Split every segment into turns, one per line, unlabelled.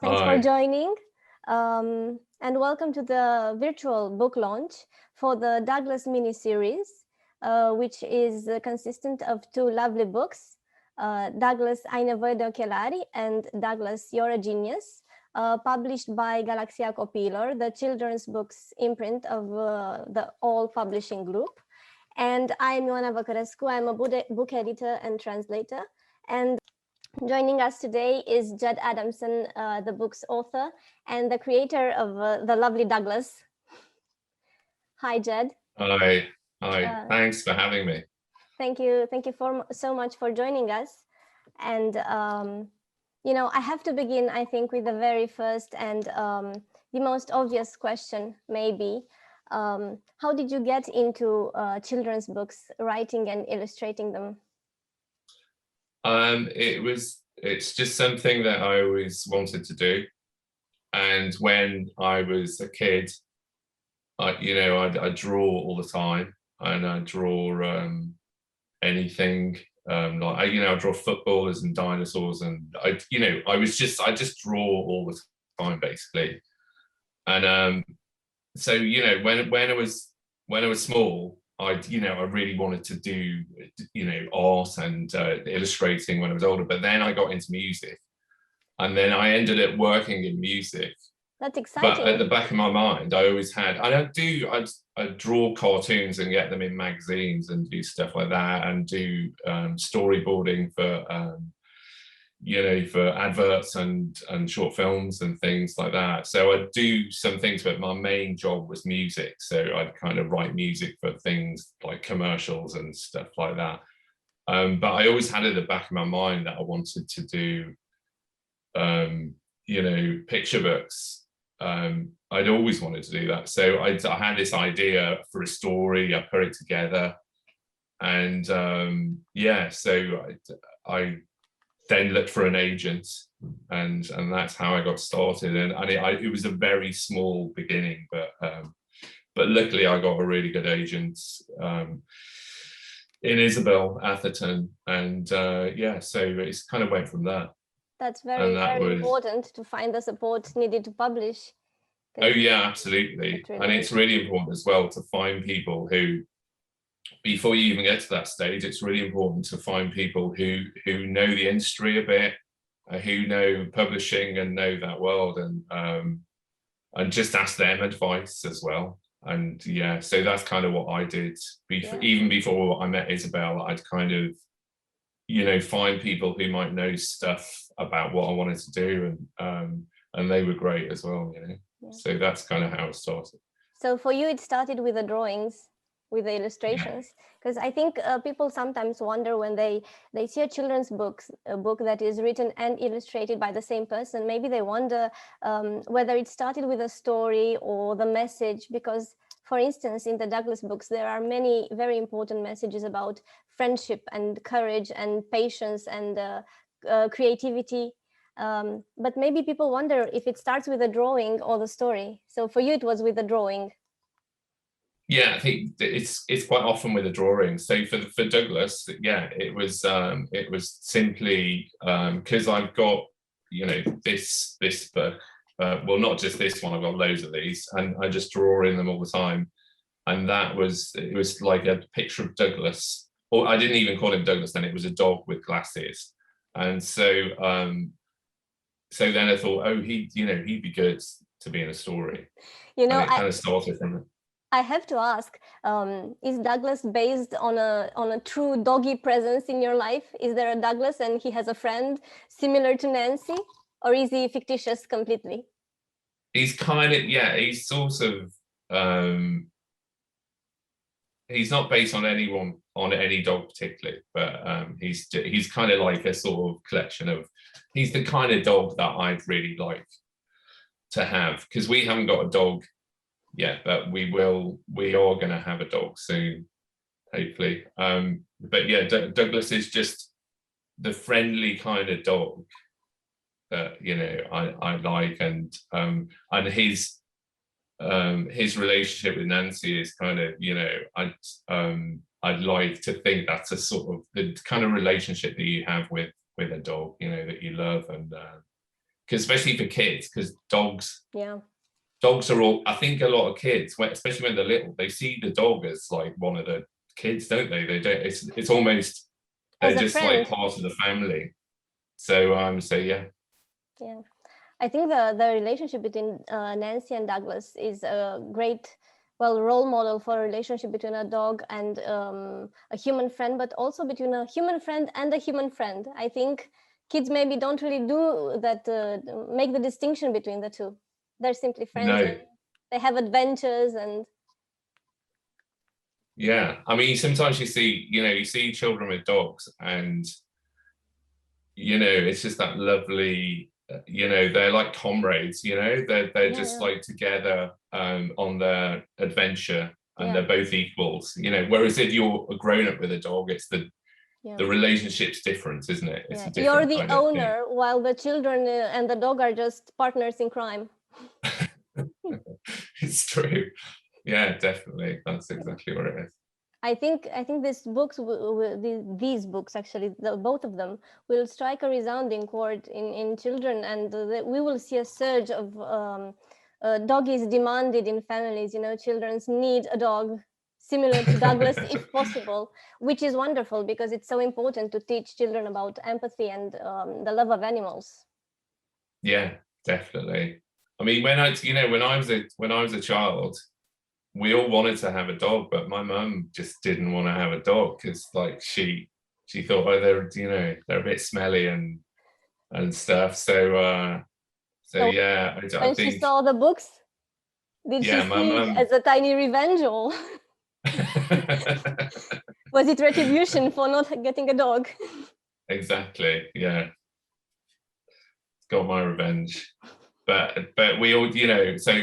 Thanks for
Hi.
joining, and welcome to the virtual book launch for the Douglas mini-series, which is consistent of two lovely books, Douglas, nevoie de ochelari and Douglas, You're a Genius, published by Galaxia Copiilor, the children's books imprint of the All Publishing Group. And I'm Ioana Văcărescu. I'm a book editor and translator. And joining us today is Ged Adamson, the book's author and the creator of the lovely Douglas. Hi, Ged.
Hi. Thanks for having me.
Thank you so much for joining us. And you know, I have to begin, I think, with the very first and the most obvious question, maybe. How did you get into children's books, writing and illustrating them?
It's just something that I always wanted to do. And when I was a kid, I draw all the time, and I draw anything. I draw footballers and dinosaurs, and I just draw all the time, basically. And so when I was small, I really wanted to do art and illustrating when I was older, but then I got into music, and then I ended up working in music.
That's exciting.
But at the back of my mind, I always had, I draw cartoons and get them in magazines and do stuff like that, and do storyboarding for for adverts and short films and things like that. So I'd do some things, but my main job was music. So I'd kind of write music for things like commercials and stuff like that. But I always had at the back of my mind that I wanted to do, picture books. I'd always wanted to do that. So I had this idea for a story, I put it together. And so I then looked for an agent, and that's how I got started. And it was a very small beginning, but luckily I got a really good agent in Isabel Atherton, and so it's kind of went from that.
That's very important to find the support needed to publish.
Oh yeah, absolutely. And it's really important as well to find people who, before you even get to that stage, it's really important to find people who know the industry a bit, who know publishing and know that world, and just ask them advice as well. And so that's kind of what I did. Even before I met Isabel, I'd kind of find people who might know stuff about what I wanted to do, and they were great as well. So that's kind of how it started.
So for you, it started with the drawings, with the illustrations, because I think people sometimes wonder when they see a children's book that is written and illustrated by the same person. Maybe they wonder whether it started with a story or the message, because, for instance, in the Douglas books, there are many very important messages about friendship and courage and patience and creativity. But maybe people wonder if it starts with a drawing or the story. So for you, it was with the drawing.
Yeah, I think it's quite often with a drawing. So for Douglas, it was simply because I've got this book. Well, not just this one. I've got loads of these, and I just draw in them all the time. And it was like a picture of Douglas, or I didn't even call him Douglas then. It was a dog with glasses, and so then I thought, oh, he'd be good to be in a story. And it kind of started from it.
I have to ask, is Douglas based on a true doggy presence in your life? Is there a Douglas and he has a friend similar to Nancy, or is he fictitious completely?
He's kind of, he's sort of, he's not based on any dog particularly, but he's kind of like a sort of collection of, he's the kind of dog that I'd really like to have, because we haven't got a dog yet, but we are going to have a dog soon, hopefully. But Douglas is just the friendly kind of dog that I like, and his relationship with Nancy is kind of I'd like to think that's a sort of the kind of relationship that you have with a dog, that you love, and because especially for kids, because dogs are all, I think a lot of kids, especially when they're little, they see the dog as like one of the kids, don't they? They don't, it's almost, they're just like part of the family. So yeah.
I think the relationship between Nancy and Douglas is a great, role model for a relationship between a dog and a human friend, but also between a human friend and a human friend. I think kids maybe don't really do that, make the distinction between the two. They're simply friends.
No.
And they have adventures and.
Yeah, I mean, sometimes you see children with dogs, and it's just that lovely. They're like comrades. They're just like together on their adventure, and they're both equals. Whereas if you're a grown up with a dog, it's the relationship's different, isn't it? It's
you're the owner, while the children and the dog are just partners in crime.
It's true. Yeah, definitely. That's exactly what it is.
I think these books, these books actually, both of them, will strike a resounding chord in children, and we will see a surge of doggies demanded in families. Children need a dog similar to Douglas if possible, which is wonderful because it's so important to teach children about empathy and the love of animals.
Yeah, definitely. I mean, when I was a child, we all wanted to have a dog, but my mum just didn't want to have a dog because, like, she thought, they're a bit smelly and stuff. So yeah, I think
she saw the books, did she see it as a tiny revenge, or was it retribution for not getting a dog?
Exactly. Yeah, got my revenge. But we all, so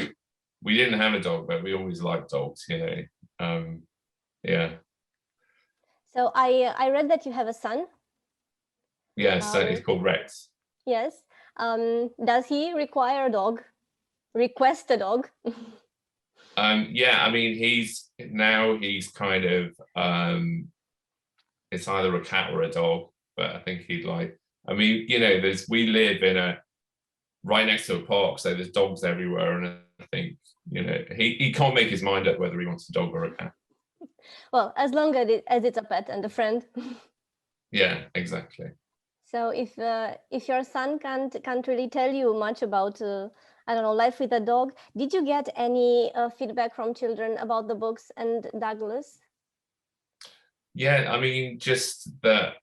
we didn't have a dog, but we always liked dogs, yeah.
So I read that you have a son.
Yes, he's called Rex.
Yes. Does he require a dog? Request a dog?
Yeah, I mean, he's kind of, it's either a cat or a dog, but I think he'd like, I mean, we live right next to a park, so there's dogs everywhere, and I think he can't make his mind up whether he wants a dog or a cat.
Well, as long as it's a pet and a friend.
Yeah, exactly.
So if your son can't really tell you much about I don't know, life with a dog, did you get any feedback from children about the books and Douglas? Yeah,
I mean, just that.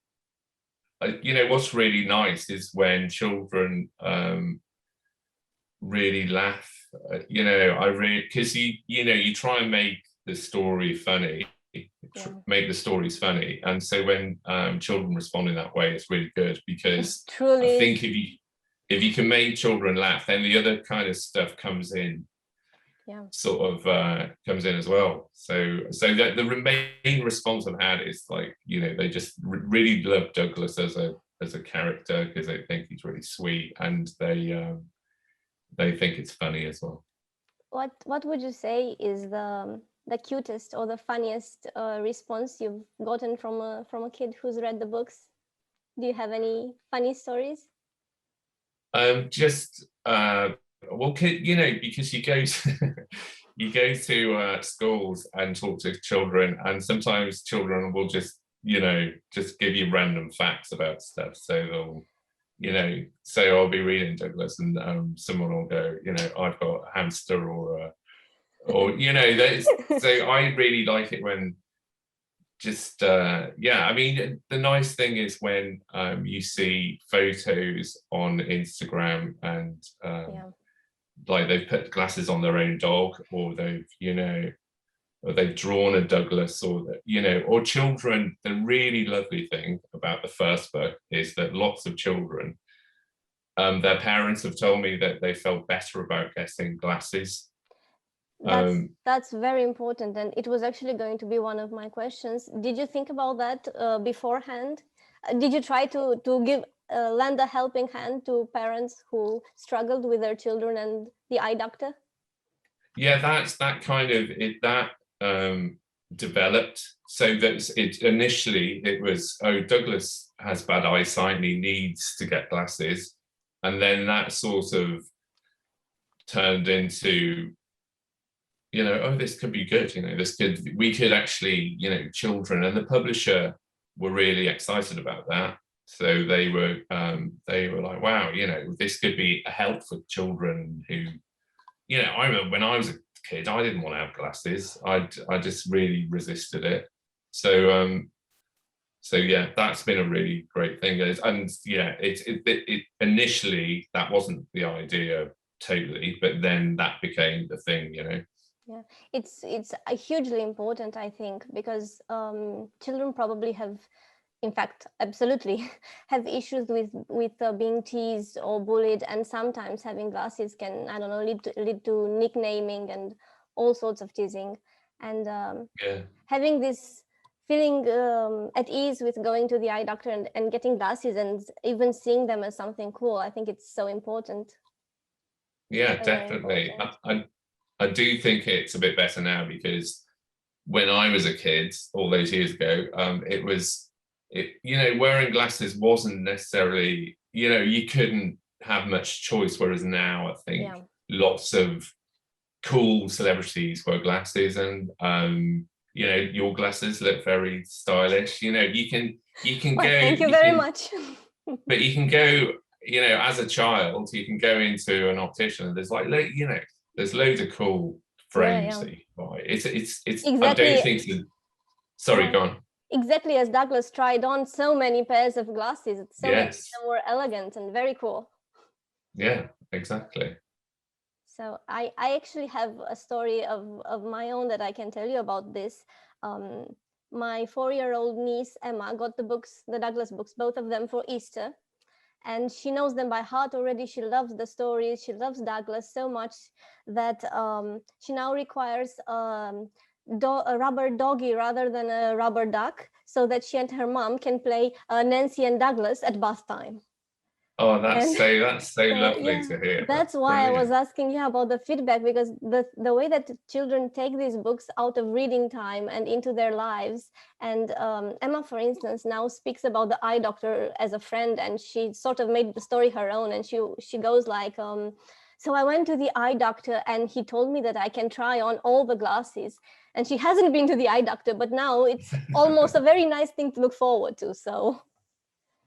What's really nice is when children really laugh. Because you try and make the story funny, make the stories funny, and so when children respond in that way, it's really good, because I think if you can make children laugh, then the other kind of stuff comes in.
Yeah,
sort of comes in as well. So the main response I've had is like, they just really love Douglas as a character, because they think he's really sweet, and they think it's funny as well.
What would you say is the cutest or the funniest response you've gotten from a kid who's read the books? Do you have any funny stories?
Just well, because you go to schools and talk to children, and sometimes children will just give you random facts about stuff. So they'll say, I'll be reading Douglas, and someone will go, I've got a hamster, or so I really like it when just I mean, the nice thing is when you see photos on Instagram, and like they've put glasses on their own dog, or they've drawn a Douglas, or children. The really lovely thing about the first book is that lots of children, their parents have told me that they felt better about getting glasses.
That's very important, and it was actually going to be one of my questions. Did you think about that beforehand? Did you try to give lend a helping hand to parents who struggled with their children and the eye doctor?
Yeah, that kind of developed. So that initially it was, Douglas has bad eyesight and he needs to get glasses. and then that sort of turned into, you know, oh, this could be good, you know, we could actually, you know, children, and the publisher were really excited about that. So they were like, wow, you know, this could be a help for children who, you know, I remember when I was a kid, I didn't want to have glasses. I just really resisted it. So so yeah, that's been a really great thing. And yeah, it initially that wasn't the idea totally, but then that became the thing, you know.
Yeah, it's hugely important, I think, because children probably have, in fact, absolutely have issues with being teased or bullied, and sometimes having glasses can, I don't know, lead to nicknaming and all sorts of teasing. And having this feeling at ease with going to the eye doctor and getting glasses and even seeing them as something cool, I think it's so important.
Yeah, definitely. I do think it's a bit better now, because when I was a kid all those years ago, you know, wearing glasses wasn't necessarily, you know, you couldn't have much choice, whereas now I think lots of cool celebrities wear glasses, and you know, your glasses look very stylish. You know, you can
well,
go.
Thank you very much.
But you can go, you know, as a child, you can go into an optician, and there's like, you know, there's loads of cool frames that you can buy. It's exactly. I don't think so. Sorry, go on.
Exactly as Douglas tried on so many pairs of glasses. It's so many more elegant and very cool.
Yeah, exactly.
So I actually have a story of my own that I can tell you about this. My 4-year-old niece, Emma, got the Douglas books, both of them for Easter. And she knows them by heart already. She loves the stories. She loves Douglas so much that she now requires a rubber doggy rather than a rubber duck, so that she and her mom can play Nancy and Douglas at bath time.
Oh, that's so lovely to hear.
That's why I was asking you about the feedback, because the way that children take these books out of reading time and into their lives. And Emma, for instance, now speaks about the eye doctor as a friend, and she sort of made the story her own. And she goes like, so I went to the eye doctor and he told me that I can try on all the glasses. And she hasn't been to the eye doctor, but now it's almost a very nice thing to look forward to. So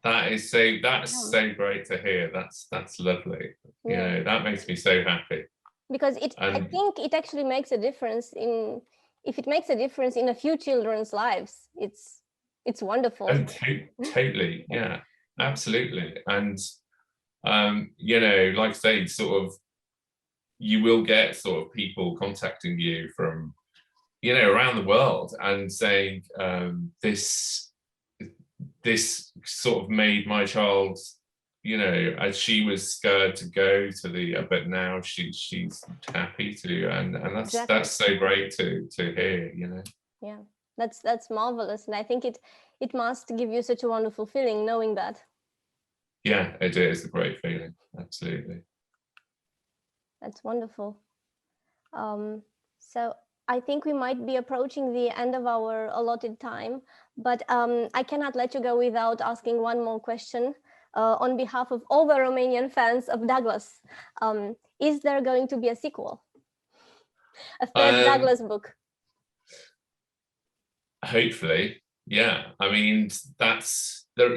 that's so great to hear. That's lovely. You know, that makes me so happy.
Because I think it actually makes a difference if it makes a difference in a few children's lives, it's wonderful.
Oh, totally. Yeah, absolutely. And you know, like I say, sort of, you will get sort of people contacting you from, you know, around the world and saying, this sort of made my child, you know, as she was scared to go to the, but now she's happy to, and that's so great to hear, you know.
Yeah, that's marvelous, and I think it must give you such a wonderful feeling knowing that.
Yeah, it is a great feeling. Absolutely.
That's wonderful. So I think we might be approaching the end of our allotted time, but I cannot let you go without asking one more question on behalf of all the Romanian fans of Douglas. Is there going to be a sequel? A third Douglas book?
Hopefully, yeah. I mean, there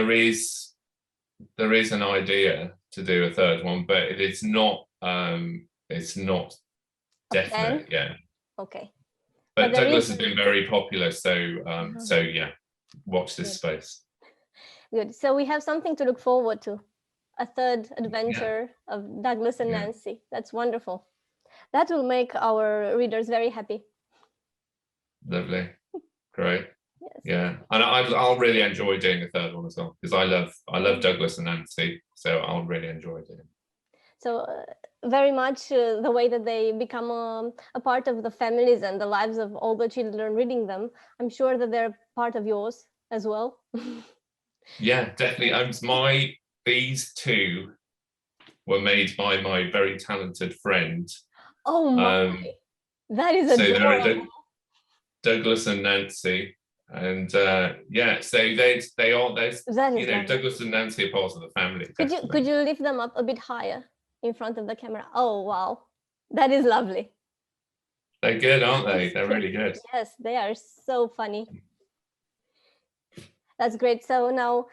is an idea to do a third one, but it's not definite yet.
Okay.
But Douglas has been very popular, so so yeah, watch this space.
Good. So we have something to look forward to. A third adventure of Douglas and Nancy. That's wonderful. That will make our readers very happy.
Lovely. Great. Yes. Yeah, and I'll really enjoy doing a third one as well, because I love Douglas and Nancy, so I'll really enjoy doing it.
So very much the way that they become a part of the families and the lives of all the children reading them. I'm sure that they're part of yours as well.
Yeah, definitely. These two were made by my very talented friend.
Oh my, that is adorable.
So there are Douglas and Nancy, And yeah, so they are there's
That is
you know
lovely.
Douglas and Nancy are part of the family.
Could you lift them up a bit higher in front of the camera? Oh wow, that is lovely.
They're good, aren't they? They're really good.
Yes, they are so funny. That's great. So now,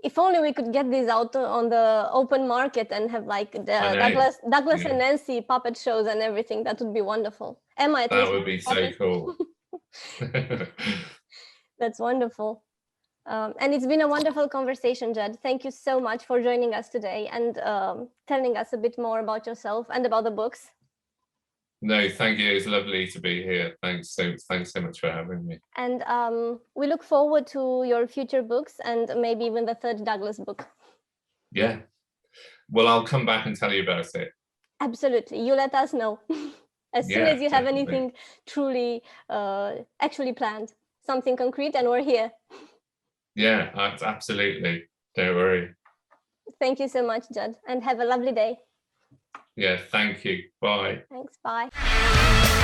if only we could get these out on the open market and have like the Douglas and Nancy puppet shows and everything. That would be wonderful. Emma, at least
that would be so cool.
That's wonderful. And it's been a wonderful conversation, Ged. Thank you so much for joining us today and telling us a bit more about yourself and about the books.
No, thank you. It's lovely to be here. Thanks so much for having me.
And we look forward to your future books and maybe even the third Douglas book.
Yeah. Well, I'll come back and tell you about it.
Absolutely. You let us know as soon as you have anything truly actually planned, something concrete, and we're here.
Yeah, absolutely. Don't worry.
Thank you so much, Ged, and have a lovely day.
Yeah, thank you. Bye.
Thanks. Bye.